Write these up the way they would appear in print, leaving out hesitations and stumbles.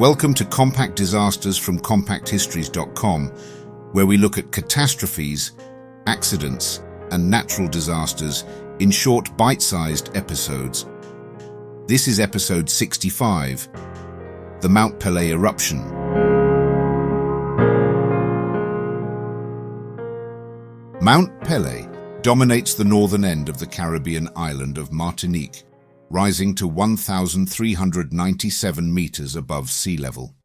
Welcome to Compact Disasters from CompactHistories.com, where we look at catastrophes, accidents, and natural disasters in short, bite-sized episodes. This is episode 65, the Mount Pelée eruption. Mount Pelée dominates the northern end of the Caribbean island of Martinique, rising to 1,397 meters above sea level.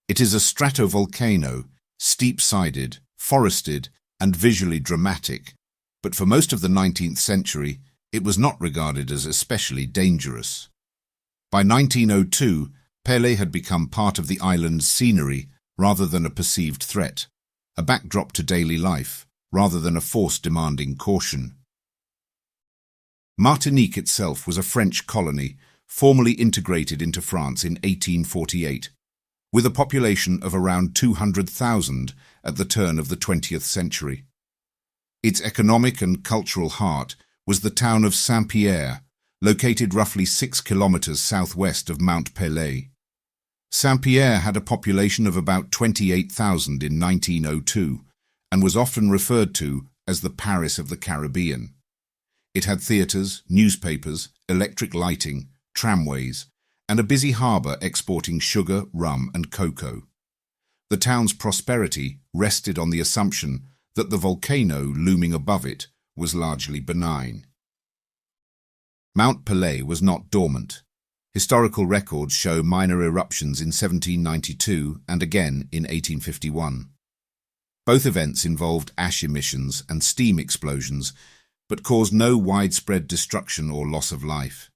It is a stratovolcano, steep-sided, forested, and visually dramatic, but for most of the 19th century, it was not regarded as especially dangerous. By 1902, Pelée had become part of the island's scenery rather than a perceived threat, a backdrop to daily life rather than a force demanding caution. Martinique itself was a French colony, formally integrated into France in 1848, with a population of around 200,000 at the turn of the 20th century. Its economic and cultural heart was the town of Saint-Pierre, located roughly 6 kilometers southwest of Mount Pelée. Saint-Pierre had a population of about 28,000 in 1902 and was often referred to as the Paris of the Caribbean. It had theatres, newspapers, electric lighting, tramways, and a busy harbour exporting sugar, rum, and cocoa. The town's prosperity rested on the assumption that the volcano looming above it was largely benign. Mount Pelée was not dormant. Historical records show minor eruptions in 1792 and again in 1851. Both events involved ash emissions and steam explosions, but caused no widespread destruction or loss of life.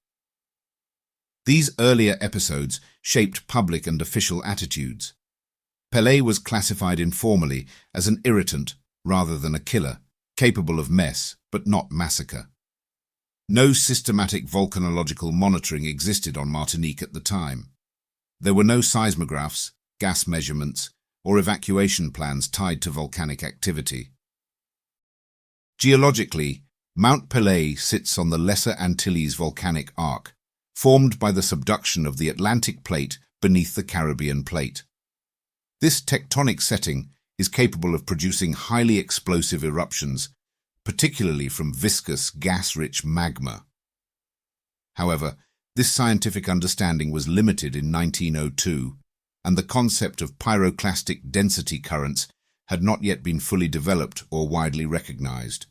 These earlier episodes shaped public and official attitudes. Pelée was classified informally as an irritant rather than a killer, capable of mess but not massacre. No systematic volcanological monitoring existed on Martinique at the time. There were no seismographs, gas measurements, or evacuation plans tied to volcanic activity. Geologically, Mount Pelée sits on the Lesser Antilles volcanic arc, formed by the subduction of the Atlantic plate beneath the Caribbean plate. This tectonic setting is capable of producing highly explosive eruptions, particularly from viscous, gas-rich magma. However, this scientific understanding was limited in 1902, and the concept of pyroclastic density currents had not yet been fully developed or widely recognized.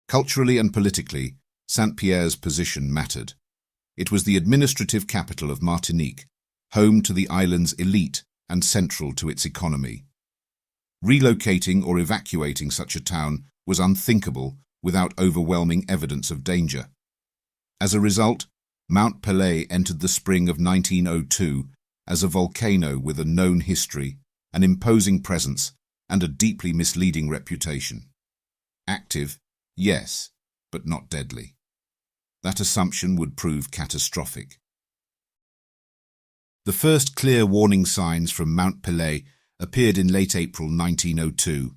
Culturally and politically, Saint-Pierre's position mattered. It was the administrative capital of Martinique, home to the island's elite and central to its economy. Relocating or evacuating such a town was unthinkable without overwhelming evidence of danger. As a result, Mount Pelée entered the spring of 1902 as a volcano with a known history, an imposing presence, and a deeply misleading reputation. Active, yes, but not deadly. That assumption would prove catastrophic. The first clear warning signs from Mount Pelée appeared in late April 1902.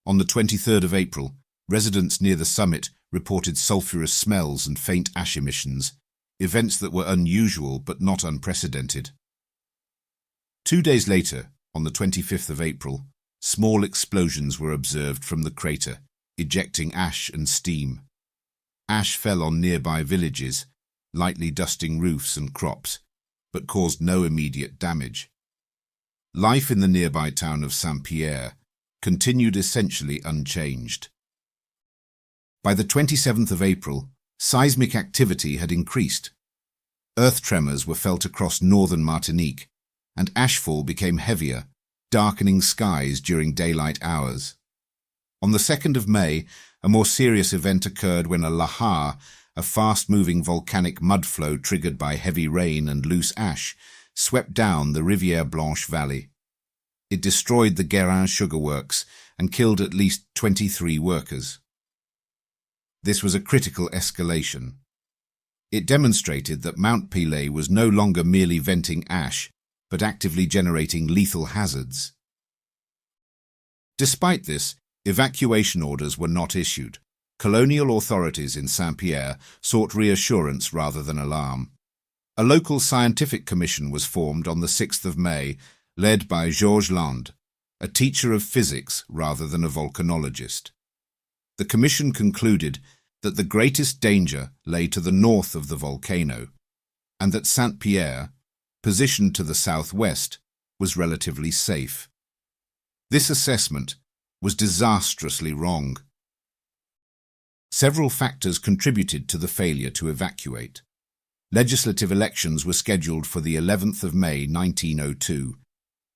On the 23rd of April, residents near the summit reported sulphurous smells and faint ash emissions, events that were unusual but not unprecedented. 2 days later, on the 25th of April, small explosions were observed from the crater, ejecting ash and steam. Ash fell on nearby villages, lightly dusting roofs and crops, but caused no immediate damage. Life in the nearby town of Saint-Pierre continued essentially unchanged. By the 27th of April, seismic activity had increased. Earth tremors were felt across northern Martinique, and ashfall became heavier, darkening skies during daylight hours. On the 2nd of May, a more serious event occurred when a lahar, a fast-moving volcanic mudflow triggered by heavy rain and loose ash, swept down the Rivière Blanche Valley. It destroyed the Guérin sugar works and killed at least 23 workers. This was a critical escalation. It demonstrated that Mount Pelée was no longer merely venting ash, but actively generating lethal hazards. Despite this, evacuation orders were not issued. Colonial authorities in Saint-Pierre sought reassurance rather than alarm. A local scientific commission was formed on the 6th of May, led by Georges Land, a teacher of physics rather than a volcanologist. The commission concluded that the greatest danger lay to the north of the volcano, and that Saint-Pierre, positioned to the southwest, was relatively safe. This assessment was disastrously wrong. Several factors contributed to the failure to evacuate. Legislative elections were scheduled for the 11th of May 1902,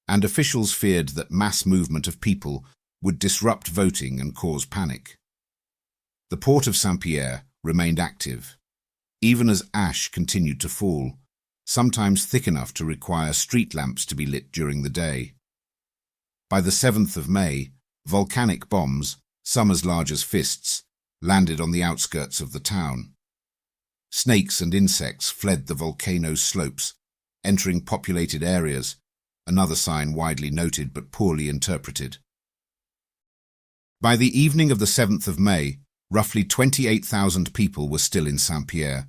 and officials feared that mass movement of people would disrupt voting and cause panic. The port of Saint-Pierre remained active, even as ash continued to fall, sometimes thick enough to require street lamps to be lit during the day. By the 7th of May, volcanic bombs, some as large as fists, landed on the outskirts of the town. Snakes and insects fled the volcano's slopes, entering populated areas, another sign widely noted but poorly interpreted. By the evening of the 7th of May, roughly 28,000 people were still in Saint-Pierre,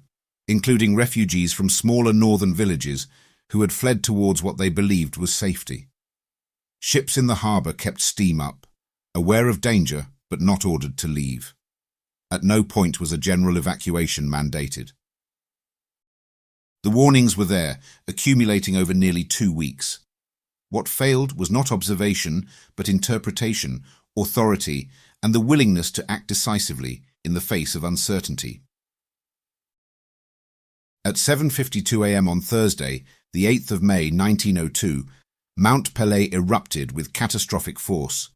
including refugees from smaller northern villages who had fled towards what they believed was safety. Ships in the harbour kept steam up, aware of danger but not ordered to leave. At no point was a general evacuation mandated. The warnings were there, accumulating over nearly 2 weeks. What failed was not observation, but interpretation, authority, and the willingness to act decisively in the face of uncertainty. At 7:52 a.m. on Thursday, the 8th of May 1902, Mount Pelée erupted with catastrophic force.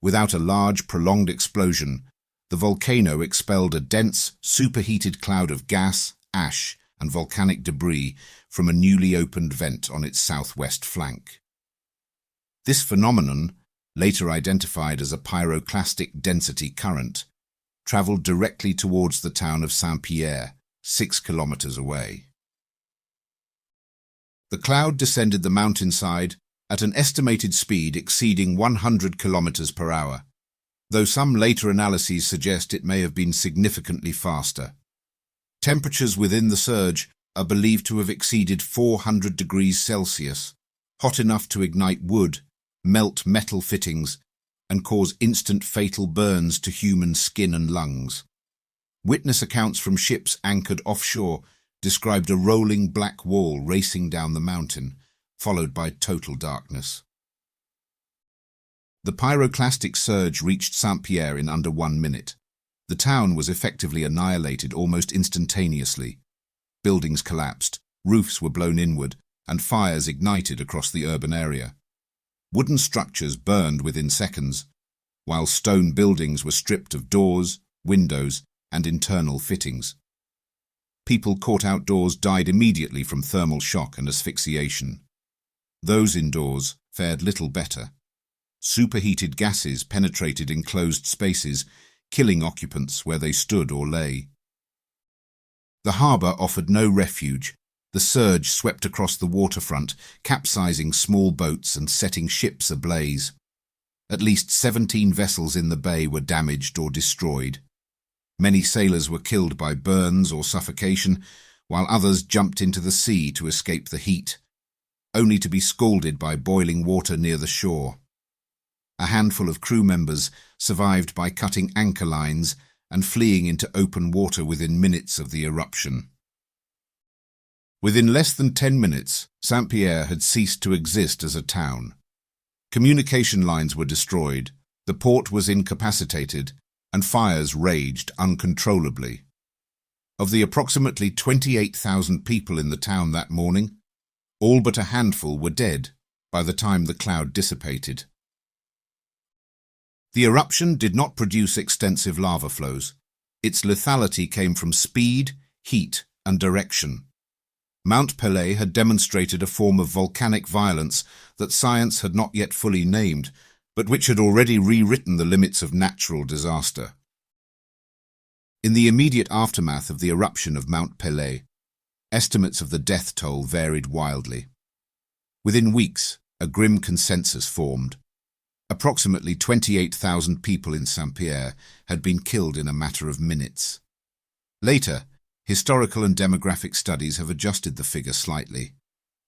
Without a large, prolonged explosion, the volcano expelled a dense, superheated cloud of gas, ash, and volcanic debris from a newly opened vent on its southwest flank. This phenomenon, later identified as a pyroclastic density current, travelled directly towards the town of Saint-Pierre, 6 kilometers away. The cloud descended the mountainside at an estimated speed exceeding 100 kilometers per hour, though some later analyses suggest it may have been significantly faster. Temperatures within the surge are believed to have exceeded 400 degrees Celsius, hot enough to ignite wood, melt metal fittings, and cause instant fatal burns to human skin and lungs. Witness accounts from ships anchored offshore described a rolling black wall racing down the mountain, followed by total darkness. The pyroclastic surge reached Saint-Pierre in under 1 minute. The town was effectively annihilated almost instantaneously. Buildings collapsed, roofs were blown inward, and fires ignited across the urban area. Wooden structures burned within seconds, while stone buildings were stripped of doors, windows, and internal fittings. People caught outdoors died immediately from thermal shock and asphyxiation. Those indoors fared little better. Superheated gases penetrated enclosed spaces, killing occupants where they stood or lay. The harbour offered no refuge. The surge swept across the waterfront, capsizing small boats and setting ships ablaze. At least 17 vessels in the bay were damaged or destroyed. Many sailors were killed by burns or suffocation, while others jumped into the sea to escape the heat, only to be scalded by boiling water near the shore. A handful of crew members survived by cutting anchor lines and fleeing into open water within minutes of the eruption. Within less than 10 minutes, Saint-Pierre had ceased to exist as a town. Communication lines were destroyed, the port was incapacitated, and fires raged uncontrollably. Of the approximately 28,000 people in the town that morning, all but a handful were dead by the time the cloud dissipated. The eruption did not produce extensive lava flows. Its lethality came from speed, heat, and direction. Mount Pelée had demonstrated a form of volcanic violence that science had not yet fully named, but which had already rewritten the limits of natural disaster. In the immediate aftermath of the eruption of Mount Pelée, estimates of the death toll varied wildly. Within weeks, a grim consensus formed. Approximately 28,000 people in Saint-Pierre had been killed in a matter of minutes. Later, Historical and demographic studies have adjusted the figure slightly,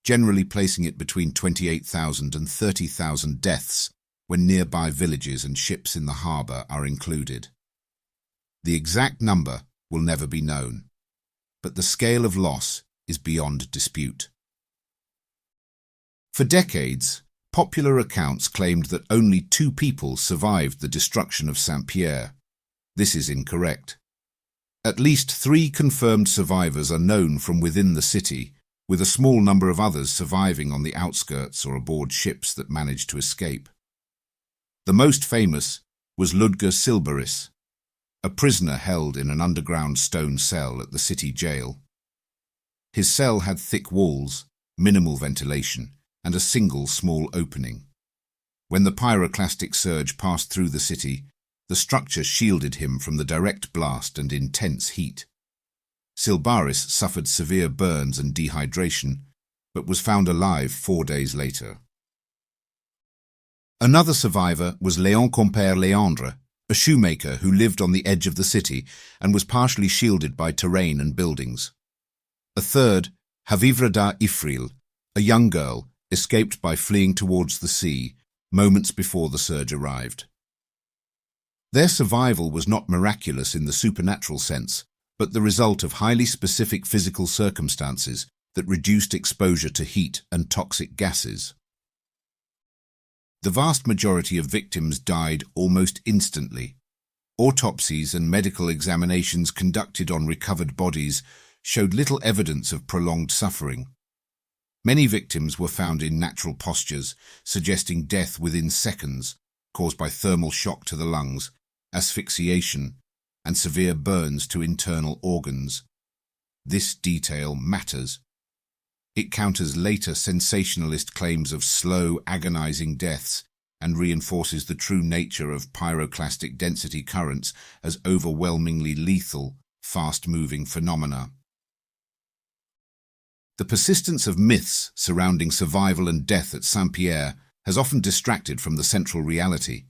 generally placing it between 28,000 and 30,000 deaths when nearby villages and ships in the harbour are included. The exact number will never be known, but the scale of loss is beyond dispute. For decades, popular accounts claimed that only 2 people survived the destruction of Saint-Pierre. This is incorrect. At least 3 confirmed survivors are known from within the city, with a small number of others surviving on the outskirts or aboard ships that managed to escape. The most famous was Ludger Silberis, a prisoner held in an underground stone cell at the city jail. His cell had thick walls, minimal ventilation, and a single small opening. When the pyroclastic surge passed through the city, the structure shielded him from the direct blast and intense heat. Silberis suffered severe burns and dehydration, but was found alive 4 days later. Another survivor was Léon Compère Léandre, a shoemaker who lived on the edge of the city and was partially shielded by terrain and buildings. A third, Havivrada Ifril, a young girl, escaped by fleeing towards the sea moments before the surge arrived. Their survival was not miraculous in the supernatural sense, but the result of highly specific physical circumstances that reduced exposure to heat and toxic gases. The vast majority of victims died almost instantly. Autopsies and medical examinations conducted on recovered bodies showed little evidence of prolonged suffering. Many victims were found in natural postures, suggesting death within seconds, caused by thermal shock to the lungs, asphyxiation, and severe burns to internal organs. This detail matters. It counters later sensationalist claims of slow, agonizing deaths and reinforces the true nature of pyroclastic density currents as overwhelmingly lethal, fast-moving phenomena. The persistence of myths surrounding survival and death at Saint-Pierre has often distracted from the central reality.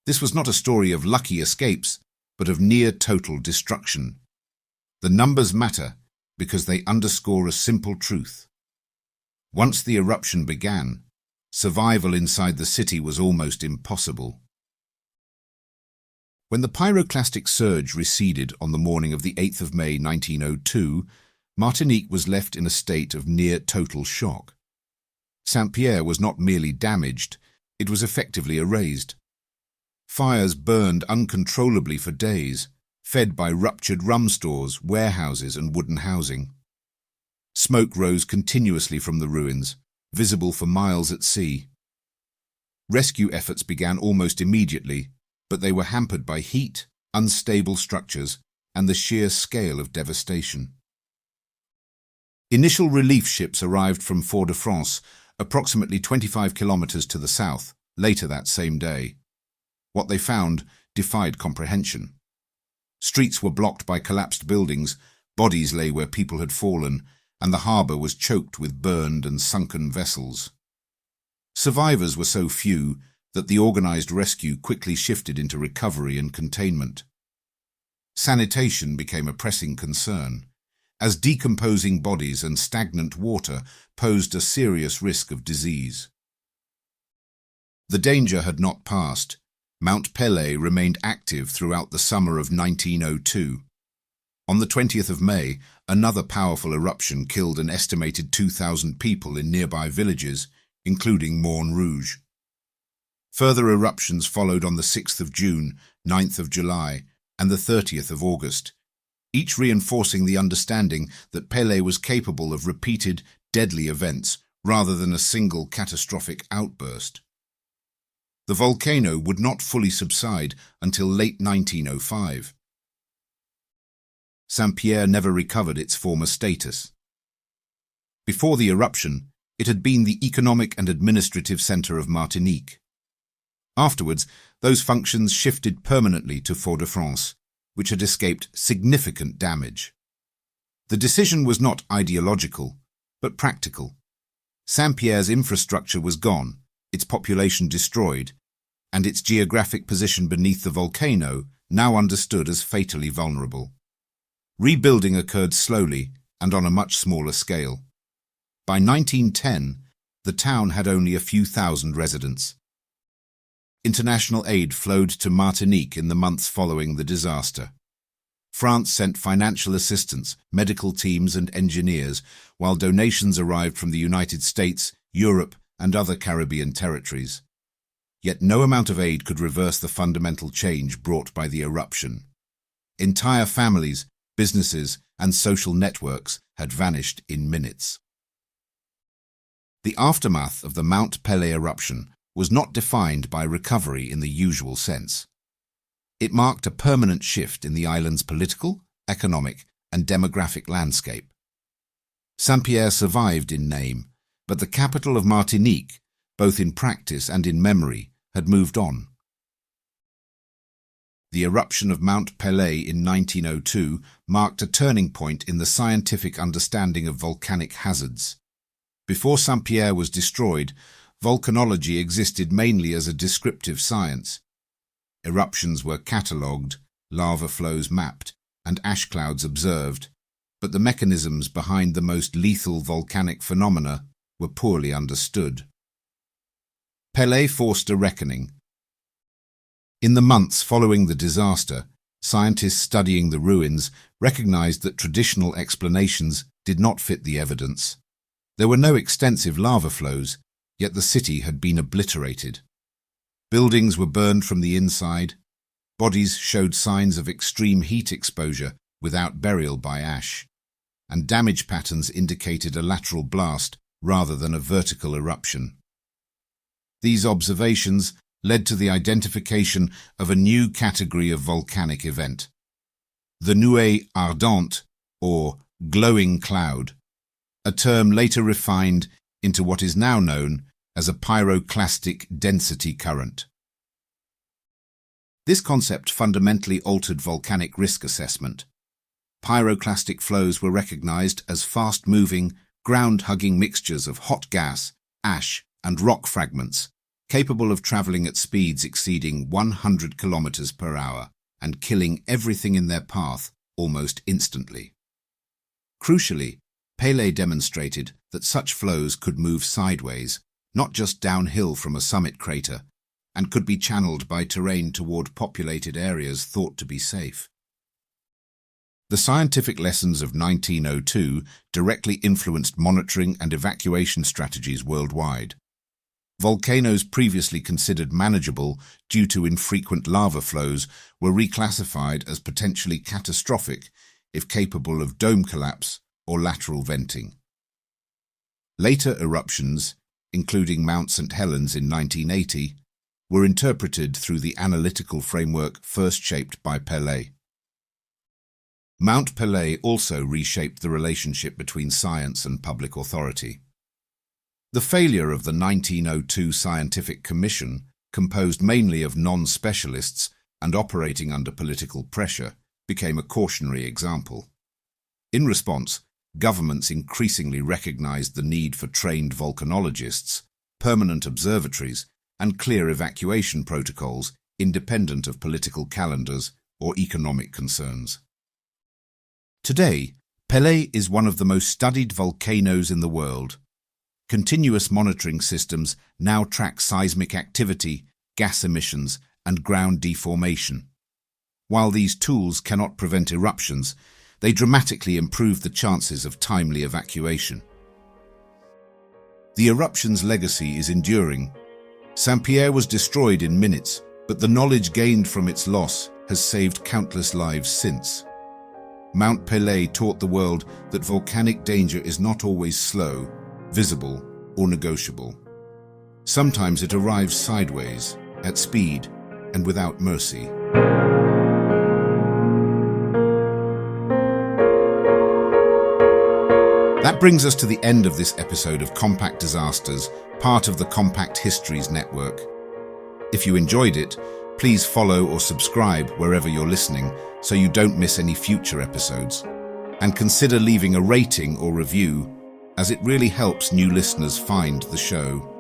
This was not a story of lucky escapes, but of near-total destruction. The numbers matter because they underscore a simple truth. Once the eruption began, survival inside the city was almost impossible. When the pyroclastic surge receded on the morning of the 8th of May 1902, Martinique was left in a state of near-total shock. Saint-Pierre was not merely damaged, it was effectively erased. Fires burned uncontrollably for days, fed by ruptured rum stores, warehouses and wooden housing. Smoke rose continuously from the ruins, visible for miles at sea. Rescue efforts began almost immediately, but they were hampered by heat, unstable structures, and the sheer scale of devastation. Initial relief ships arrived from Fort-de-France, approximately 25 kilometers to the south, later that same day. What they found defied comprehension. Streets were blocked by collapsed buildings, bodies lay where people had fallen, and the harbour was choked with burned and sunken vessels. Survivors were so few that the organised rescue quickly shifted into recovery and containment. Sanitation became a pressing concern, as decomposing bodies and stagnant water posed a serious risk of disease. The danger had not passed. Mount Pelée remained active throughout the summer of 1902. On the 20th of May, another powerful eruption killed an estimated 2,000 people in nearby villages, including Morne Rouge. Further eruptions followed on the 6th of June, 9th of July, and the 30th of August, each reinforcing the understanding that Pelée was capable of repeated, deadly events rather than a single catastrophic outburst. The volcano would not fully subside until late 1905. Saint-Pierre never recovered its former status. Before the eruption, it had been the economic and administrative centre of Martinique. Afterwards, those functions shifted permanently to Fort-de-France, which had escaped significant damage. The decision was not ideological, but practical. Saint-Pierre's infrastructure was gone, its population destroyed, and its geographic position beneath the volcano now understood as fatally vulnerable. Rebuilding occurred slowly and on a much smaller scale. By 1910, the town had only a few thousand residents. International aid flowed to Martinique in the months following the disaster. France sent financial assistance, medical teams and engineers, while donations arrived from the United States, Europe and other Caribbean territories. Yet no amount of aid could reverse the fundamental change brought by the eruption. Entire families, businesses and social networks had vanished in minutes. The aftermath of the Mount Pelée eruption was not defined by recovery in the usual sense. It marked a permanent shift in the island's political, economic and demographic landscape. Saint-Pierre survived in name, but the capital of Martinique, both in practice and in memory, had moved on. The eruption of Mount Pelée in 1902 marked a turning point in the scientific understanding of volcanic hazards. Before Saint-Pierre was destroyed, volcanology existed mainly as a descriptive science. Eruptions were catalogued, lava flows mapped, and ash clouds observed, but the mechanisms behind the most lethal volcanic phenomena were poorly understood. Pelée forced a reckoning. In the months following the disaster, scientists studying the ruins recognized that traditional explanations did not fit the evidence. There were no extensive lava flows, yet the city had been obliterated. Buildings were burned from the inside. Bodies showed signs of extreme heat exposure without burial by ash, and damage patterns indicated a lateral blast rather than a vertical eruption. These observations led to the identification of a new category of volcanic event, the nuée ardente, or glowing cloud, a term later refined into what is now known as a pyroclastic density current. This concept fundamentally altered volcanic risk assessment. Pyroclastic flows were recognized as fast-moving, ground-hugging mixtures of hot gas, ash, and rock fragments, capable of traveling at speeds exceeding 100 kilometers per hour and killing everything in their path almost instantly. Crucially, Pelée demonstrated that such flows could move sideways, not just downhill from a summit crater, and could be channeled by terrain toward populated areas thought to be safe. The scientific lessons of 1902 directly influenced monitoring and evacuation strategies worldwide. Volcanoes previously considered manageable due to infrequent lava flows were reclassified as potentially catastrophic if capable of dome collapse or lateral venting. Later eruptions, including Mount St. Helens in 1980, were interpreted through the analytical framework first shaped by Pelée. Mount Pelée also reshaped the relationship between science and public authority. The failure of the 1902 Scientific Commission, composed mainly of non-specialists and operating under political pressure, became a cautionary example. In response, governments increasingly recognized the need for trained volcanologists, permanent observatories, and clear evacuation protocols independent of political calendars or economic concerns. Today, Pelée is one of the most studied volcanoes in the world. Continuous monitoring systems now track seismic activity, gas emissions, and ground deformation. While these tools cannot prevent eruptions, they dramatically improve the chances of timely evacuation. The eruption's legacy is enduring. Saint-Pierre was destroyed in minutes, but the knowledge gained from its loss has saved countless lives since. Mount Pelée taught the world that volcanic danger is not always slow, visible, or negotiable. Sometimes it arrives sideways, at speed, and without mercy. That brings us to the end of this episode of Compact Disasters, part of the Compact Histories Network. If you enjoyed it, please follow or subscribe wherever you're listening so you don't miss any future episodes. And consider leaving a rating or review, as it really helps new listeners find the show.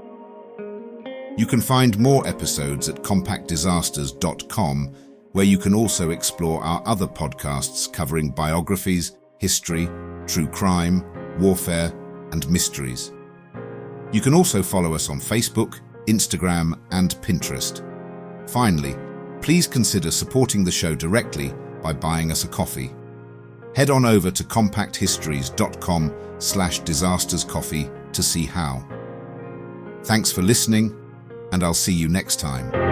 You can find more episodes at compactdisasters.com where you can also explore our other podcasts covering biographies, history, true crime, warfare, and mysteries. You can also follow us on Facebook, Instagram, and Pinterest. Finally, please consider supporting the show directly by buying us a coffee. Head on over to compacthistories.com/disasterscoffee to see how. Thanks for listening, and I'll see you next time.